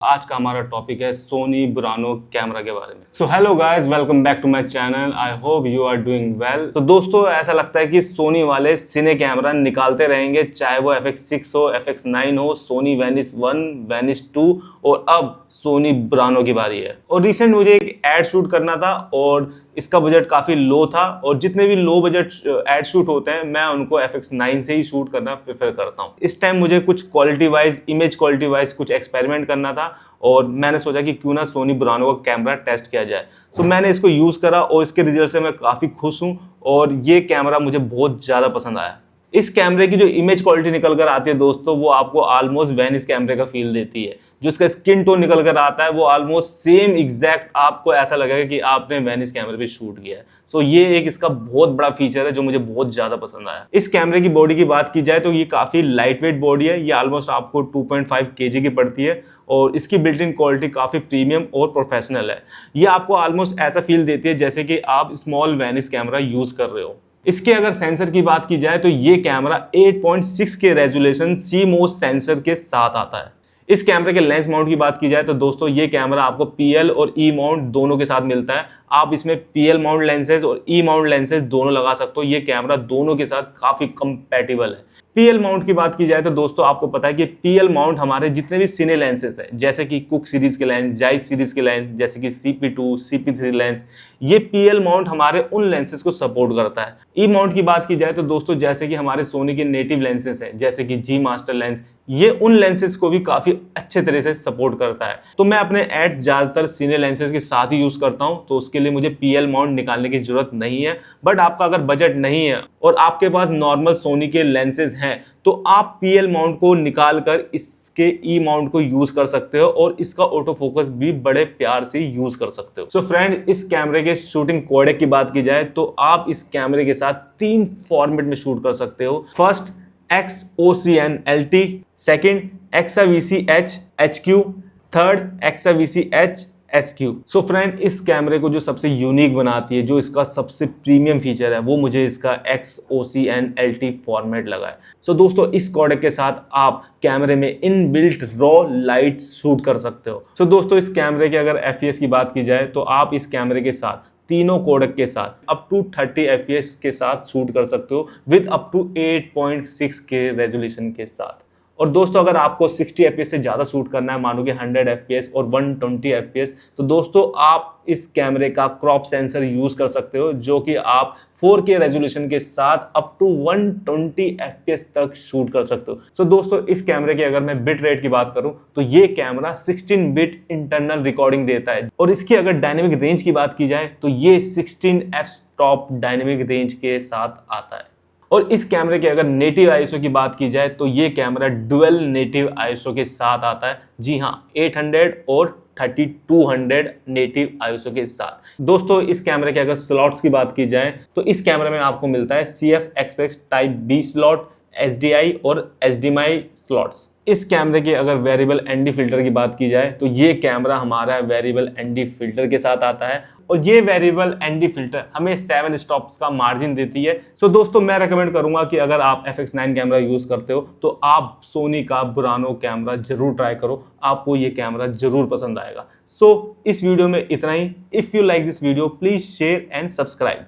आज का हमारा टॉपिक है सोनी बुरानो कैमरा के बारे में। So hello guys, welcome back to my channel. I hope you are doing well. तो दोस्तों, ऐसा लगता है कि सोनी वाले सिने कैमरा निकालते रहेंगे, चाहे वो FX6 हो, FX9 हो, सोनी वेनिस 1, वेनिस 2 और अब सोनी बुरानो की बारी है। और रिसेंट मुझे एक एड शूट करना था और इसका बजट काफ़ी लो था और जितने भी लो बजट एड शूट होते हैं मैं उनको FX9 से ही शूट करना प्रेफर करता हूँ। इस टाइम मुझे कुछ quality wise, image quality wise कुछ एक्सपेरिमेंट करना था और मैंने सोचा कि क्यों ना सोनी बुरानो का कैमरा टेस्ट किया जाए। सो मैंने इसको यूज़ करा और इसके रिजल्ट से मैं काफ़ी खुश हूँ और ये कैमरा मुझे बहुत ज़्यादा पसंद आया। इस कैमरे की जो इमेज क्वालिटी निकल कर आती है दोस्तों, वो आपको ऑलमोस्ट वेनिस कैमरे का फील देती है। जो इसका स्किन टोन निकल कर आता है वो ऑलमोस्ट सेम एग्जैक्ट आपको ऐसा लगेगा कि आपने वेनिस कैमरे पे शूट किया है। सो ये एक इसका बहुत बड़ा फीचर है जो मुझे बहुत ज्यादा पसंद आया। इस कैमरे की बॉडी की बात की जाए तो ये काफी लाइट वेट बॉडी है। ये ऑलमोस्ट आपको 2.5 kg की पड़ती है और इसकी बिल्ट इन क्वालिटी काफी प्रीमियम और प्रोफेशनल है। ये आपको ऑलमोस्ट ऐसा फील देती है जैसे कि आप स्मॉल वेनिस कैमरा यूज कर रहे हो। इसके अगर सेंसर की बात की जाए तो ये कैमरा 8.6 के रेजोल्यूशन CMOS सेंसर के साथ आता है। इस कैमरे के लेंस माउंट की बात की जाए तो दोस्तों ये कैमरा आपको PL और E माउंट दोनों के साथ मिलता है। आप इसमें PL माउंट लेंसेज और E माउंट लेंसेज दोनों लगा सकते हो। ये कैमरा दोनों के साथ काफी कंपैटिबल है। PL माउंट की बात की जाए तो दोस्तों आपको पता है कि PL माउंट हमारे जितने भी सिने लेंसेज है, जैसे कि कुक सीरीज के लेंस, जाइस सीरीज के लेंस, जैसे कि CP2, CP3 लेंस, ये PL माउंट हमारे उन लेंसेज को सपोर्ट करता है। E माउंट की बात की जाए तो दोस्तों जैसे कि हमारे सोनी के नेटिव लेंसेज हैं, जैसे कि G मास्टर लेंस, ये उन लेंसेज को भी काफी अच्छे तरह से सपोर्ट करता है। तो मैं अपने एड ज्यादातर सिने लेंसेज के साथ ही यूज करता हूं, तो उसके लिए मुझे PL माउंट निकालने की जरूरत नहीं है। बट आपका अगर बजट नहीं है और आपके पास नॉर्मल सोनी के लेंसेज हैं तो आप PL माउंट को निकाल कर इसके E माउंट को यूज कर सकते हो और इसका ऑटो फोकस भी बड़े प्यार से यूज कर सकते हो। सो फ्रेंड, इस कैमरे के शूटिंग कोडेक की बात की जाए तो आप इस कैमरे के साथ 3 फॉर्मेट में शूट कर सकते हो। First XOCN LT, second XAVC-H HQ, third XAVC-H SQ। So friend, इस कैमरे को जो सबसे यूनिक बनाती है, जो इसका सबसे प्रीमियम फीचर है, वो मुझे इसका XOCN LT फॉर्मेट लगा है। सो दोस्तों, इस कोडेक के साथ आप कैमरे में इनबिल्ट रॉ लाइट शूट कर सकते हो। सो दोस्तों, इस कैमरे के अगर FPS की बात की जाए तो आप इस कैमरे के साथ तीनों कोडेक के साथ अप टू 30 FPS के साथ शूट कर सकते हो विद अप टू 8.6 के रेजोल्यूशन के साथ। और दोस्तों, अगर आपको 60 FPS से ज़्यादा शूट करना है, मानो कि 100 FPS और 120 FPS, तो दोस्तों आप इस कैमरे का क्रॉप सेंसर यूज़ कर सकते हो, जो कि आप 4K रेजोल्यूशन के साथ अप टू 120 FPS तक शूट कर सकते हो। सो दोस्तों, इस कैमरे की अगर मैं बिट रेट की बात करूं तो ये कैमरा 16 बिट इंटरनल रिकॉर्डिंग देता है और इसकी अगर डायनेमिक रेंज की बात की जाए तो ये 16 f-stop डायनेमिक रेंज के साथ आता है। और इस कैमरे के अगर नेटिव आईएसओ की बात की जाए तो ये कैमरा डुअल नेटिव आईएसओ के साथ आता है। जी हाँ, 800 और 3200 नेटिव आईएसओ के साथ। दोस्तों, इस कैमरे के अगर स्लॉट्स की बात की जाए तो इस कैमरे में आपको मिलता है CF Express Type B slot, SDI और HDMI स्लॉट्स। इस कैमरे के अगर वेरिएबल ND फिल्टर की बात की जाए तो ये कैमरा हमारा वेरिएबल ND फिल्टर के साथ आता है और ये वेरिएबल ND फिल्टर हमें 7 स्टॉप्स का मार्जिन देती है। सो दोस्तों, मैं रेकमेंड करूंगा कि अगर आप FX9 कैमरा यूज करते हो तो आप सोनी का बुरानो कैमरा जरूर ट्राई करो, आपको ये कैमरा जरूर पसंद आएगा। सो इस वीडियो में इतना ही। If you like this video, please share and subscribe.